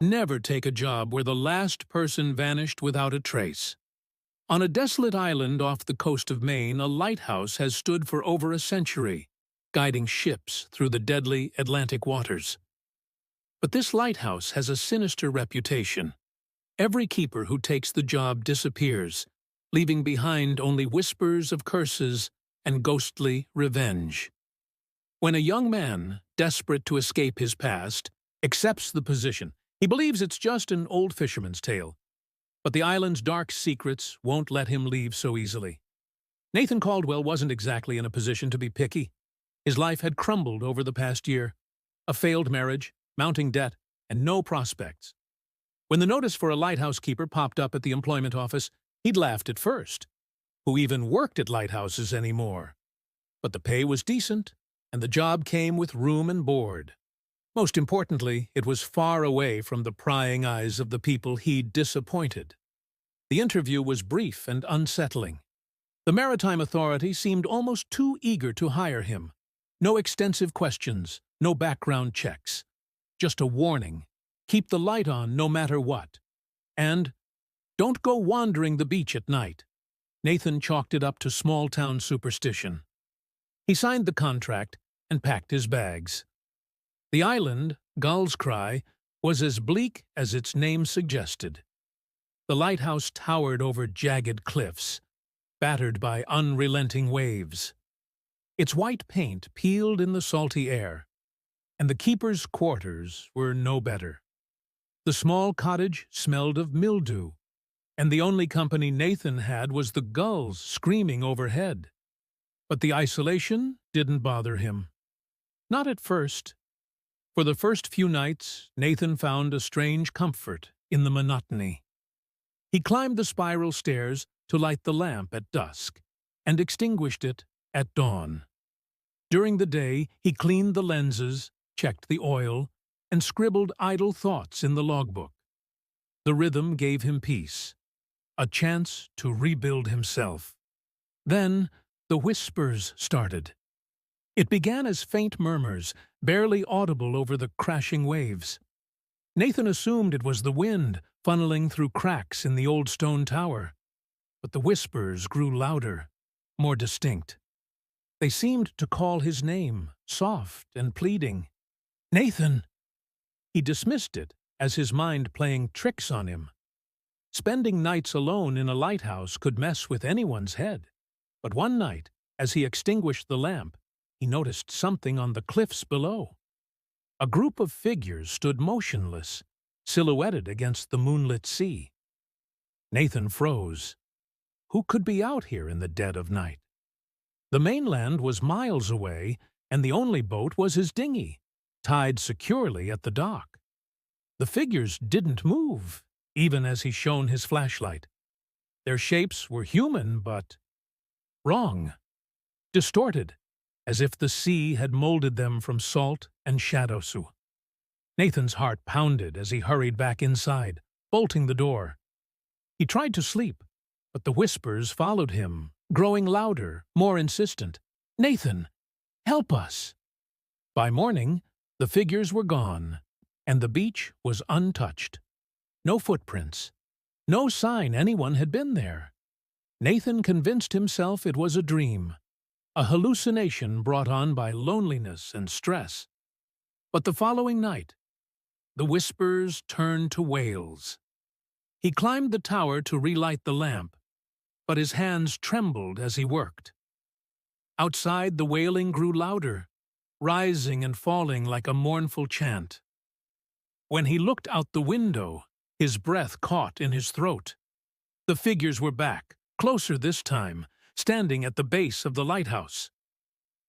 Never take a job where the last person vanished without a trace. On a desolate island off the coast of Maine, a lighthouse has stood for over a century, guiding ships through the deadly Atlantic waters. But this lighthouse has a sinister reputation. Every keeper who takes the job disappears, leaving behind only whispers of curses and ghostly revenge. When a young man, desperate to escape his past, accepts the position, he believes it's just an old fisherman's tale. But the island's dark secrets won't let him leave so easily. Nathan Caldwell wasn't exactly in a position to be picky. His life had crumbled over the past year. A failed marriage, mounting debt, and no prospects. When the notice for a lighthouse keeper popped up at the employment office, he'd laughed at first. Who even worked at lighthouses anymore? But the pay was decent, and the job came with room and board. Most importantly, it was far away from the prying eyes of the people he'd disappointed. The interview was brief and unsettling. The Maritime Authority seemed almost too eager to hire him. No extensive questions, no background checks. Just a warning: keep the light on no matter what. And don't go wandering the beach at night. Nathan chalked it up to small-town superstition. He signed the contract and packed his bags. The island, Gull's Cry, was as bleak as its name suggested. The lighthouse towered over jagged cliffs, battered by unrelenting waves. Its white paint peeled in the salty air, and the keeper's quarters were no better. The small cottage smelled of mildew, and the only company Nathan had was the gulls screaming overhead. But the isolation didn't bother him. Not at first. For the first few nights, Nathan found a strange comfort in the monotony. He climbed the spiral stairs to light the lamp at dusk, and extinguished it at dawn. During the day, he cleaned the lenses, checked the oil, and scribbled idle thoughts in the logbook. The rhythm gave him peace, a chance to rebuild himself. Then the whispers started. It began as faint murmurs, barely audible over the crashing waves. Nathan assumed it was the wind funneling through cracks in the old stone tower. But the whispers grew louder, more distinct. They seemed to call his name, soft and pleading. "Nathan!" He dismissed it as his mind playing tricks on him. Spending nights alone in a lighthouse could mess with anyone's head. But one night, as he extinguished the lamp, he noticed something on the cliffs below. A group of figures stood motionless, silhouetted against the moonlit sea. Nathan froze. Who could be out here in the dead of night? The mainland was miles away, and the only boat was his dinghy, tied securely at the dock. The figures didn't move, even as he shone his flashlight. Their shapes were human, but wrong, distorted, as if the sea had molded them from salt and shadow. Nathan's heart pounded as he hurried back inside, bolting the door. He tried to sleep, but the whispers followed him, growing louder, more insistent. "Nathan, help us!" By morning, the figures were gone, and the beach was untouched. No footprints, no sign anyone had been there. Nathan convinced himself it was a dream, a hallucination brought on by loneliness and stress. But the following night, the whispers turned to wails. He climbed the tower to relight the lamp, but his hands trembled as he worked. Outside, the wailing grew louder, rising and falling like a mournful chant. When he looked out the window, his breath caught in his throat. The figures were back, closer this time, standing at the base of the lighthouse.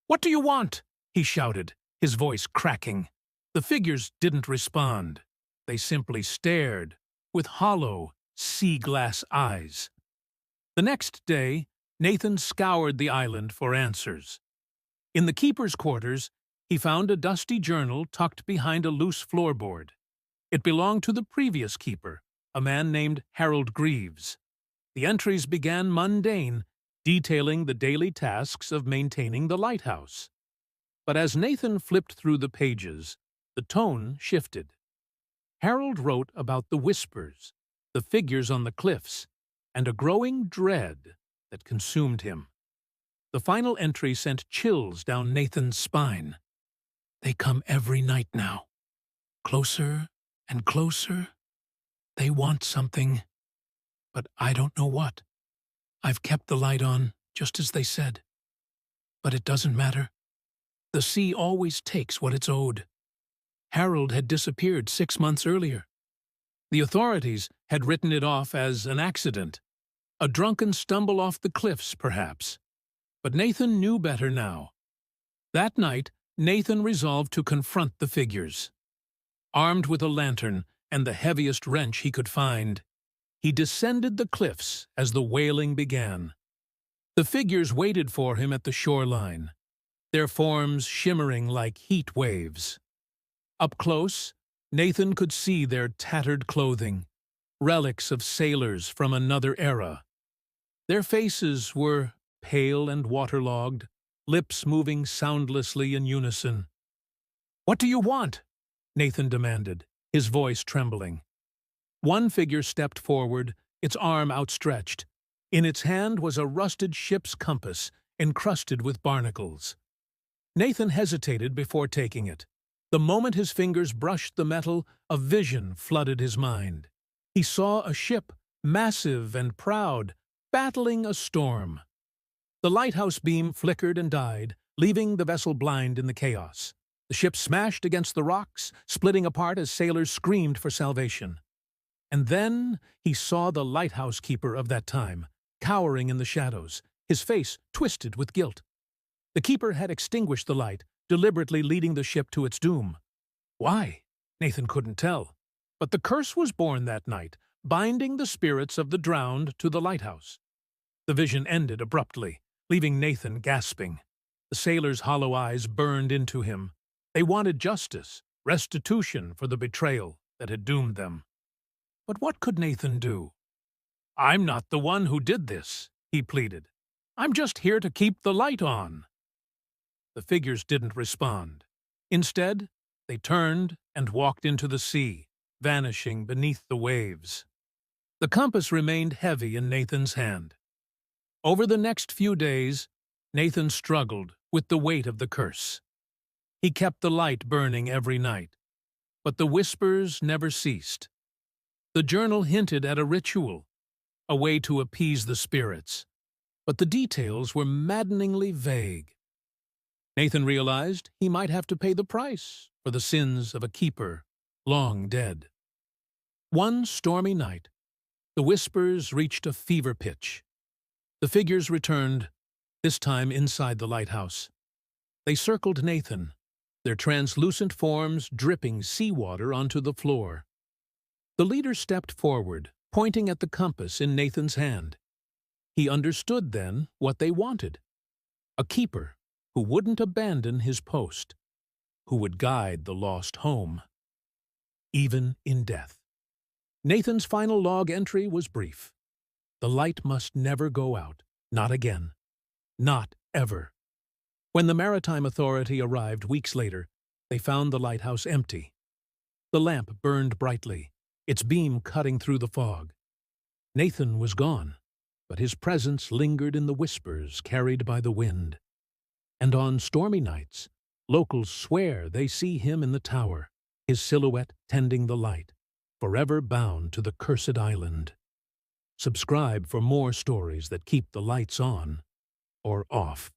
"What do you want?" he shouted, his voice cracking. The figures didn't respond. They simply stared, with hollow, sea-glass eyes. The next day, Nathan scoured the island for answers. In the keeper's quarters, he found a dusty journal tucked behind a loose floorboard. It belonged to the previous keeper, a man named Harold Greaves. The entries began mundane, detailing the daily tasks of maintaining the lighthouse. But as Nathan flipped through the pages, the tone shifted. Harold wrote about the whispers, the figures on the cliffs, and a growing dread that consumed him. The final entry sent chills down Nathan's spine. They come every night now. Closer and closer. They want something, but I don't know what. I've kept the light on, just as they said. But it doesn't matter. The sea always takes what it's owed. Harold had disappeared 6 months earlier. The authorities had written it off as an accident, a drunken stumble off the cliffs, perhaps. But Nathan knew better now. That night, Nathan resolved to confront the figures. Armed with a lantern and the heaviest wrench he could find, he descended the cliffs as the wailing began. The figures waited for him at the shoreline, their forms shimmering like heat waves. Up close, Nathan could see their tattered clothing, relics of sailors from another era. Their faces were pale and waterlogged, lips moving soundlessly in unison. "What do you want?" Nathan demanded, his voice trembling. One figure stepped forward, its arm outstretched. In its hand was a rusted ship's compass, encrusted with barnacles. Nathan hesitated before taking it. The moment his fingers brushed the metal, a vision flooded his mind. He saw a ship, massive and proud, battling a storm. The lighthouse beam flickered and died, leaving the vessel blind in the chaos. The ship smashed against the rocks, splitting apart as sailors screamed for salvation. And then he saw the lighthouse keeper of that time, cowering in the shadows, his face twisted with guilt. The keeper had extinguished the light, deliberately leading the ship to its doom. Why? Nathan couldn't tell. But the curse was born that night, binding the spirits of the drowned to the lighthouse. The vision ended abruptly, leaving Nathan gasping. The sailors' hollow eyes burned into him. They wanted justice, restitution for the betrayal that had doomed them. But what could Nathan do? "I'm not the one who did this," he pleaded. "I'm just here to keep the light on." The figures didn't respond. Instead, they turned and walked into the sea, vanishing beneath the waves. The compass remained heavy in Nathan's hand. Over the next few days, Nathan struggled with the weight of the curse. He kept the light burning every night, but the whispers never ceased. The journal hinted at a ritual, a way to appease the spirits, but the details were maddeningly vague. Nathan realized he might have to pay the price for the sins of a keeper long dead. One stormy night, the whispers reached a fever pitch. The figures returned, this time inside the lighthouse. They circled Nathan, their translucent forms dripping seawater onto the floor. The leader stepped forward, pointing at the compass in Nathan's hand. He understood then what they wanted. A keeper who wouldn't abandon his post, who would guide the lost home, even in death. Nathan's final log entry was brief. The light must never go out, not again, not ever. When the Maritime Authority arrived weeks later, they found the lighthouse empty. The lamp burned brightly, its beam cutting through the fog. Nathan was gone, but his presence lingered in the whispers carried by the wind. And on stormy nights, locals swear they see him in the tower, his silhouette tending the light, forever bound to the cursed island. Subscribe for more stories that keep the lights on or off.